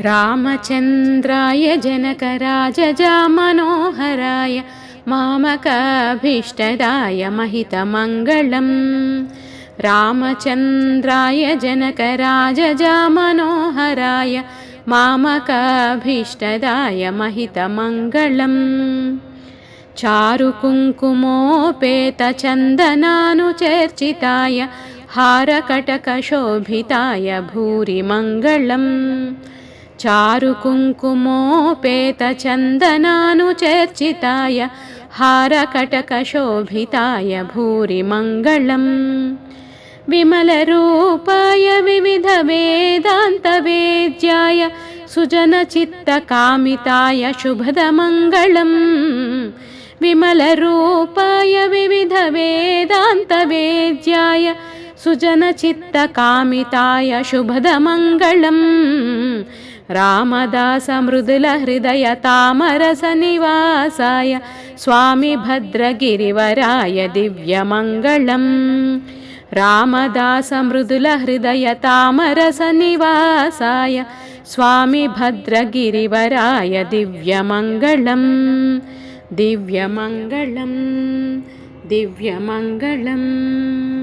रामचन्द्राय जनकराजजामनोहराय मामकाभीष्टदाय महितमङ्गलम्। रामचन्द्राय जनकराजजामनोहराय मामकाभीष्टदाय महितमङ्गलम्। चारुकुङ्कुमोपेतचन्दनानुचर्चिताय हारकटकशोभिताय भूरि मङ्गलम्। चारुकुङ्कुमोपेतचन्दनानुचर्चिताय हारकटकशोभिताय भूरि मङ्गलम्। विमलरूपाय विविधवेदान्तवेद्याय सुजनचित्तकामिताय शुभदमङ्गलम्। विमलरूपाय विविधवेदान्तवेद्याय सुजनचित्तकामिताय शुभदमङ्गलम्। रामदासमृदुलहृदयतामरसनिवासाय स्वामी भद्रगिरिवराय दिव्यमङ्गलम्। रामदासमृदुलहृदयतामरसनिवासाय स्वामी भद्रगिरिवराय दिव्यमङ्गलम्। दिव्यमङ्गलम् दिव्यमङ्गलम्।